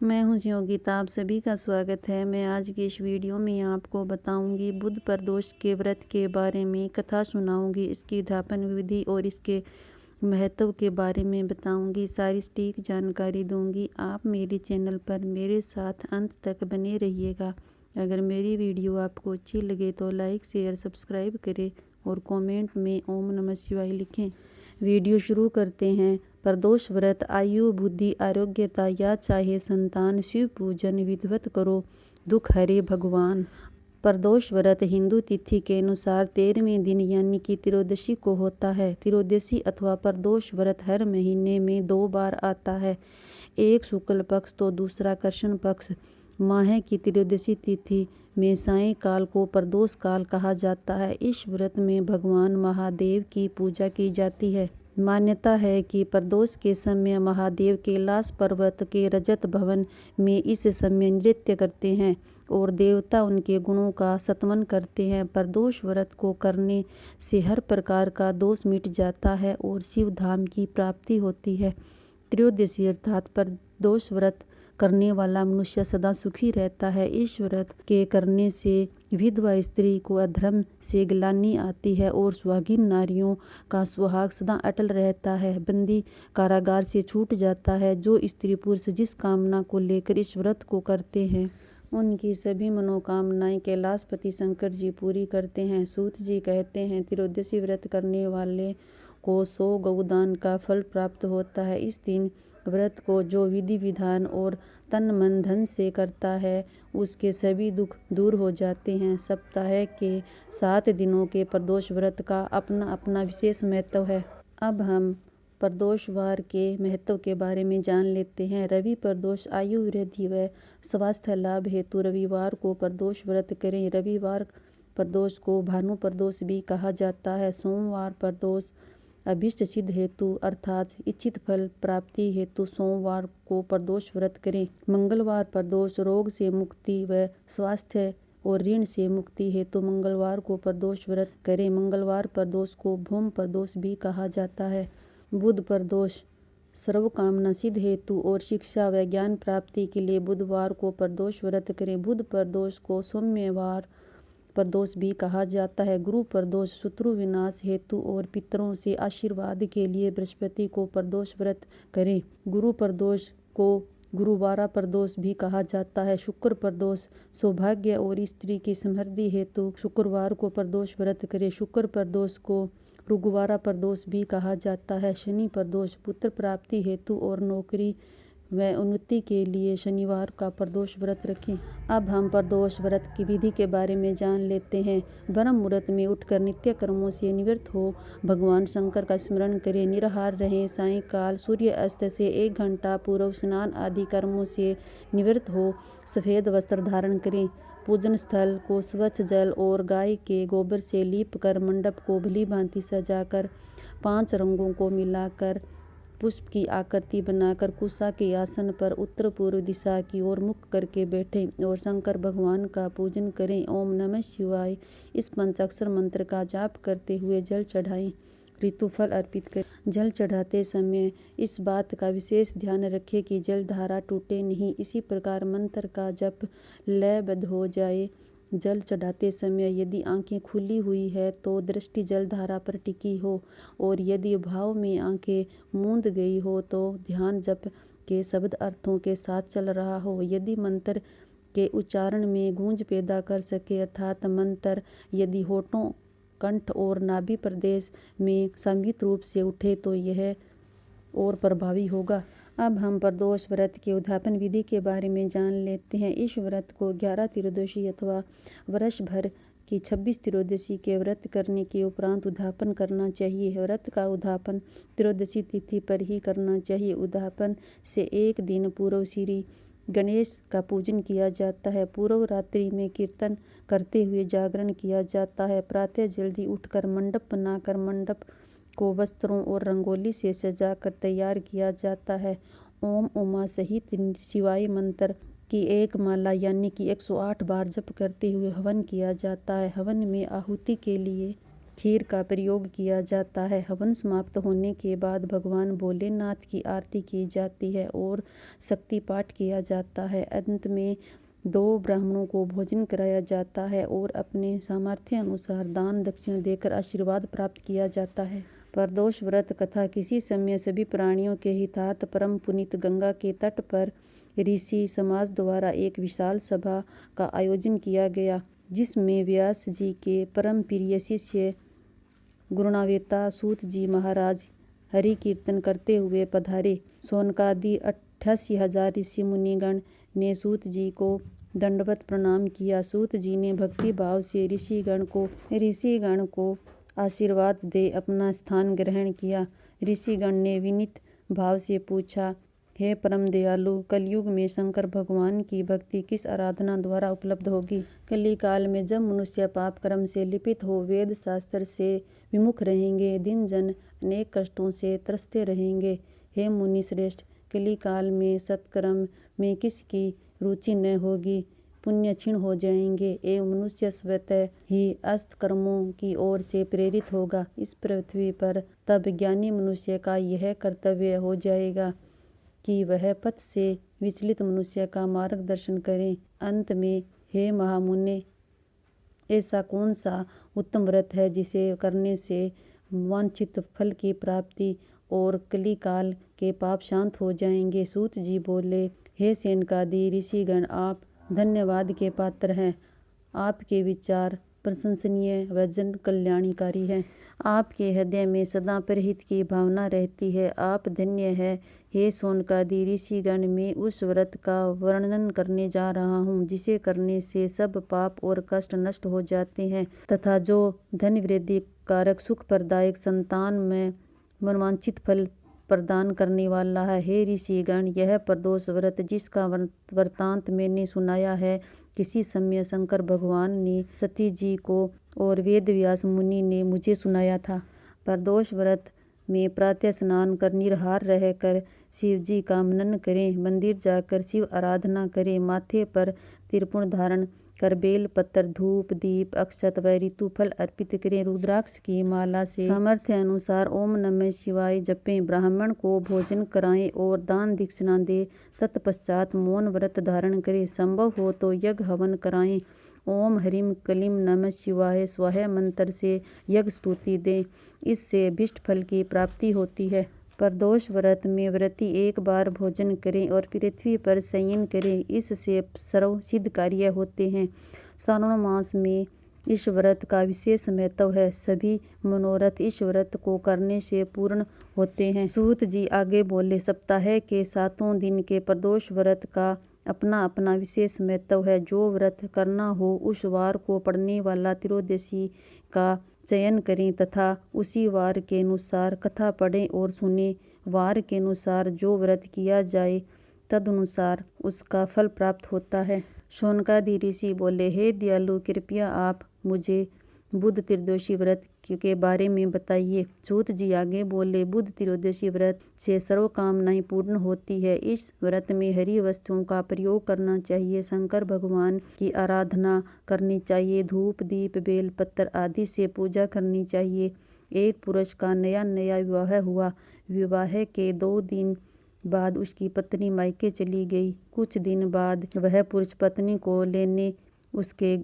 मैं हूँ योगिता, आप सभी का स्वागत है। मैं आज की इस वीडियो में आपको बताऊंगी बुध प्रदोष के व्रत के बारे में, कथा सुनाऊंगी, इसकी उद्यापन विधि और इसके महत्व के बारे में बताऊंगी। सारी सटीक जानकारी दूंगी। आप मेरे चैनल पर मेरे साथ अंत तक बने रहिएगा। अगर मेरी वीडियो आपको अच्छी लगे तो लाइक शेयर सब्सक्राइब करें और कमेंट में ओम नमः शिवाय लिखें। वीडियो शुरू करते हैं। प्रदोष व्रत आयु बुद्धि आरोग्यता या चाहे संतान, शिव पूजन विधिवत करो, दुख हरे भगवान। प्रदोष व्रत हिंदू तिथि के अनुसार 13वें दिन यानी कि त्रयोदशी को होता है। त्रयोदशी अथवा प्रदोष व्रत हर महीने में 2 बार आता है, एक शुक्ल पक्ष तो दूसरा कृष्ण पक्ष। माह की त्रयोदशी तिथि में सायं काल को प्रदोष काल कहा जाता है। इस व्रत में भगवान महादेव की पूजा की जाती है। मान्यता है कि प्रदोष के समय महादेव कैलाश पर्वत के रजत भवन में इस समय नृत्य करते हैं और देवता उनके गुणों का स्तवन करते हैं। प्रदोष व्रत को करने से हर प्रकार का दोष मिट जाता है और शिव धाम की प्राप्ति होती है। त्रयोदशी अर्थात प्रदोष व्रत करने वाला मनुष्य सदा सुखी रहता है। इस व्रत के करने से विधवा स्त्री को अधर्म से ग्लानि आती है और सुहागिन नारियों का सुहाग सदा अटल रहता है। बंदी कारागार से छूट जाता है। जो स्त्री पुरुष जिस कामना को लेकर इस व्रत को करते हैं उनकी सभी मनोकामनाएं कैलाशपति शंकर जी पूरी करते हैं। सूत जी कहते हैं, त्रयोदशी व्रत करने वाले को 100 गौदान का फल प्राप्त होता है। इस दिन व्रत को जो विधि विधान और तन मन धन से करता है उसके सभी दुख दूर हो जाते हैं। सप्ताह के 7 दिनों के प्रदोष व्रत का अपना अपना विशेष महत्व है। अब हम प्रदोषवार के महत्व के बारे में जान लेते हैं। रवि प्रदोष आयु वृद्धि व स्वास्थ्य लाभ हेतु रविवार को प्रदोष व्रत करें। रविवार प्रदोष को भानु प्रदोष भी कहा जाता है। सोमवार प्रदोष अभीष्ट सिद्ध हेतु अर्थात इच्छित फल प्राप्ति हेतु सोमवार को प्रदोष व्रत करें। मंगलवार प्रदोष रोग से मुक्ति व स्वास्थ्य और ऋण से मुक्ति हेतु मंगलवार को प्रदोष व्रत करें। मंगलवार प्रदोष को भौम प्रदोष भी कहा जाता है। बुध प्रदोष सर्वकामना सिद्ध हेतु और शिक्षा व ज्ञान प्राप्ति के लिए बुधवार को प्रदोष व्रत करें। बुध प्रदोष को सौम्यवार प्रदोष भी कहा जाता है। गुरु प्रदोष शत्रु विनाश हेतु और पितरों से आशीर्वाद के लिए बृहस्पति को प्रदोष व्रत करें। गुरु प्रदोष को गुरुवारा प्रदोष भी कहा जाता है। शुक्र प्रदोष सौभाग्य और स्त्री की समृद्धि हेतु शुक्रवार को प्रदोष व्रत करें। शुक्र प्रदोष को ऋगुवारा प्रदोष भी कहा जाता है। शनि प्रदोष पुत्र प्राप्ति हेतु और नौकरी व उन्नति के लिए शनिवार का प्रदोष व्रत रखें। अब हम प्रदोष व्रत की विधि के बारे में जान लेते हैं। ब्रह्म मुहूर्त में उठकर नित्य कर्मों से निवृत्त हो भगवान शंकर का स्मरण करें। निराहार रहें। सायंकाल सूर्य अस्त से 1 घंटा पूर्व स्नान आदि कर्मों से निवृत्त हो सफ़ेद वस्त्र धारण करें। पूजन स्थल को स्वच्छ जल और गाय के गोबर से लीप कर मंडप को भली भांति सजाकर 5 रंगों को मिलाकर पुष्प की आकृति बनाकर कुशा के आसन पर उत्तर पूर्व दिशा की ओर मुख करके बैठें और शंकर भगवान का पूजन करें। ओम नमः शिवाय इस पंचाक्षर मंत्र का जाप करते हुए जल चढ़ाएं। ऋतुफल अर्पित करें। जल चढ़ाते समय इस बात का विशेष ध्यान रखें कि जल धारा टूटे नहीं। इसी प्रकार मंत्र का जप लयबद्ध हो जाए। जल चढ़ाते समय यदि आंखें खुली हुई है तो दृष्टि जल धारा पर टिकी हो और यदि भाव में आंखें मूंद गई हो तो ध्यान जप के शब्द अर्थों के साथ चल रहा हो। यदि मंत्र के उच्चारण में गूंज पैदा कर सके अर्थात मंत्र यदि होठों, कंठ और नाभि प्रदेश में संयुक्त रूप से उठे तो यह और प्रभावी होगा। अब हम प्रदोष व्रत के उद्यापन विधि के बारे में जान लेते हैं। इस व्रत को 11 त्रयोदशी अथवा वर्ष भर की 26 त्रयोदशी के व्रत करने के उपरांत उद्यापन करना चाहिए। व्रत का उद्यापन त्रयोदशी तिथि पर ही करना चाहिए। उद्यापन से 1 दिन पूर्व श्री गणेश का पूजन किया जाता है। पूर्व रात्रि में कीर्तन करते हुए जागरण किया जाता है। प्रातः जल्दी उठकर मंडप बनाकर मंडप को वस्त्रों और रंगोली से सजाकर तैयार किया जाता है। ओम उमा सहित शिवाय मंत्र की 1 माला यानी कि 108 बार जप करते हुए हवन किया जाता है। हवन में आहुति के लिए खीर का प्रयोग किया जाता है। हवन समाप्त होने के बाद भगवान भोलेनाथ की आरती की जाती है और शक्ति पाठ किया जाता है। अंत में 2 ब्राह्मणों को भोजन कराया जाता है और अपने सामर्थ्य अनुसार दान दक्षिण देकर आशीर्वाद प्राप्त किया जाता है। प्रदोष व्रत कथा। किसी समय सभी प्राणियों के हितार्थ परम पुनीत गंगा के तट पर ऋषि समाज द्वारा एक विशाल सभा का आयोजन किया गया, जिसमें व्यास जी के परम प्रिय शिष्य गुरुनावेता सूत जी महाराज हरि कीर्तन करते हुए पधारे। शौनकादि 88,000 ऋषि मुनिगण ने सूत जी को दंडवत प्रणाम किया। सूत जी ने भक्ति भाव से ऋषिगण को आशीर्वाद दे अपना स्थान ग्रहण किया। ऋषिगण ने विनीत भाव से पूछा, हे परम दयालु, कलयुग में शंकर भगवान की भक्ति किस आराधना द्वारा उपलब्ध होगी? कली काल में जब मनुष्य पाप कर्म से लिपित हो वेद शास्त्र से विमुख रहेंगे, दिन जन अनेक कष्टों से त्रस्ते रहेंगे। हे मुनि श्रेष्ठ, कली काल में सत्कर्म में किसकी रुचि न होगी, पुण्य क्षीण हो जाएंगे एवं मनुष्य स्वतः ही अस्त कर्मों की ओर से प्रेरित होगा। इस पृथ्वी पर तब ज्ञानी मनुष्य का यह कर्तव्य हो जाएगा कि वह पथ से विचलित मनुष्य का मार्गदर्शन करें। अंत में, हे महामुने, ऐसा कौन सा उत्तम व्रत है जिसे करने से वांछित फल की प्राप्ति और कली काल के पाप शांत हो जाएंगे? सूत जी बोले, हे सनकादि ऋषिगण, आप धन्यवाद के पात्र हैं। आपके विचार प्रशंसनीय व जन कल्याणकारी है। आपके हृदय में सदा परहित की भावना रहती है। आप धन्य है। हे शौनकादि ऋषिगण, मैं उस व्रत का वर्णन करने जा रहा हूँ जिसे करने से सब पाप और कष्ट नष्ट हो जाते हैं तथा जो धन वृद्धि कारक सुख प्रदायक संतान में मनवांछित फल प्रदान करने वाला है। हे ऋषिगण, यह प्रदोष व्रत जिसका वृत्तांत मैंने सुनाया है, किसी समय शंकर भगवान ने सती जी को और वेद व्यास मुनि ने मुझे सुनाया था। प्रदोष व्रत में प्रातः स्नान कर निराहार रहकर शिव जी का मनन करें, मंदिर जाकर शिव आराधना करें, माथे पर त्रिपुण धारण कर बेल पत्र, धूप, दीप, अक्षत व ऋतु फल अर्पित करें। रुद्राक्ष की माला से सामर्थ्य अनुसार ओम नमः शिवाय जपें, ब्राह्मण को भोजन कराएं और दान दक्षिणा दें। तत्पश्चात मौन व्रत धारण करें। संभव हो तो यज्ञ हवन कराएं। ओम ह्रीं क्लीं नमः शिवाय स्वाहा मंत्र से यज्ञ स्तुति दें। इससे अभीष्ट फल की प्राप्ति होती है। प्रदोष व्रत में व्रती एक बार भोजन करें और पृथ्वी पर शयन करें, इससे सर्व सिद्ध कार्य होते हैं। श्रावण मास में इस व्रत का विशेष महत्व है। सभी मनोरथ इस व्रत को करने से पूर्ण होते हैं। सूत जी आगे बोले, सप्ताह के 7 दिन के प्रदोष व्रत का अपना अपना विशेष महत्व है। जो व्रत करना हो उस वार को पड़ने वाला त्रयोदशी का चयन करें तथा उसी वार के अनुसार कथा पढ़ें और सुने। वार के अनुसार जो व्रत किया जाए तदनुसार उसका फल प्राप्त होता है। शौनकादि ऋषि बोले, हे दयालु, कृपया आप मुझे बुध त्रयोदशी व्रत के बारे में बताइए। सूत जी आगे बोले, बुध त्रयोदशी व्रत से सर्व कामनाएं पूर्ण होती है। इस व्रत में हरी वस्तुओं का प्रयोग करना चाहिए, शंकर भगवान की आराधना करनी चाहिए, धूप दीप बेल पत्र आदि से पूजा करनी चाहिए। एक पुरुष का नया विवाह हुआ। विवाह के 2 दिन बाद उसकी पत्नी मायके चली गई। कुछ दिन बाद वह पुरुष पत्नी को लेने उसके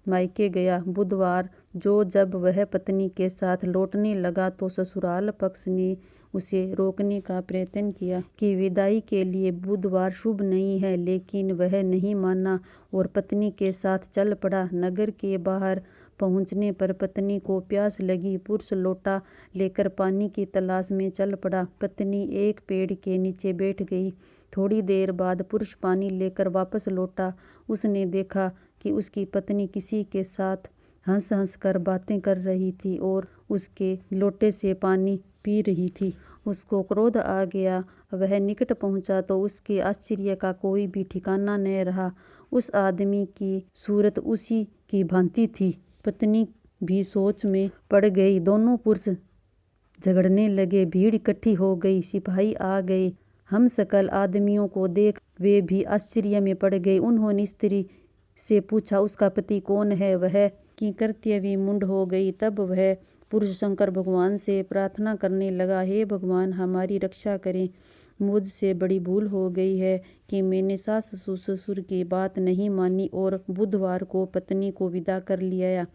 मायके गया। बुधवार जब वह पत्नी के साथ लौटने लगा तो ससुराल पक्ष ने उसे रोकने का प्रयत्न किया कि विदाई के लिए बुधवार शुभ नहीं है, लेकिन वह नहीं माना और पत्नी के साथ चल पड़ा। नगर के बाहर पहुंचने पर पत्नी को प्यास लगी। पुरुष लोटा लेकर पानी की तलाश में चल पड़ा। पत्नी एक पेड़ के नीचे बैठ गई। थोड़ी देर बाद पुरुष पानी लेकर वापस लौटा। उसने देखा कि उसकी पत्नी किसी के साथ हंस हंस कर बातें कर रही थी और उसके लोटे से पानी पी रही थी। उसको क्रोध आ गया। वह निकट पहुंचा तो उसके आश्चर्य का कोई भी ठिकाना न रहा। उस आदमी की सूरत उसी की भांति थी। पत्नी भी सोच में पड़ गई। दोनों पुरुष झगड़ने लगे। भीड़ इकट्ठी हो गई। सिपाही आ गए। हम सकल आदमियों को देख वे भी आश्चर्य में पड़ गए। उन्होंने स्त्री से पूछा, उसका पति कौन है? वह की कर्तव्य विमूढ़ हो गई। तब वह पुरुष शंकर भगवान से प्रार्थना करने लगा, हे भगवान हमारी रक्षा करें। मुझसे बड़ी भूल हो गई है कि मैंने सास ससुर की बात नहीं मानी और बुधवार को पत्नी को विदा कर लिया।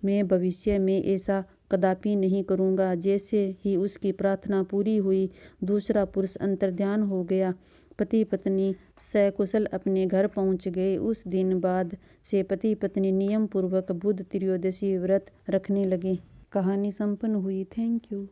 मैं भविष्य में ऐसा कदापि नहीं करूँगा। जैसे ही उसकी प्रार्थना पूरी हुई, दूसरा पुरुष अंतर्ध्यान हो गया। पति पत्नी सकुशल अपने घर पहुँच गए। उस दिन बाद से पति पत्नी नियम पूर्वक बुध त्रयोदशी व्रत रखने लगे। कहानी संपन्न हुई। Thank you.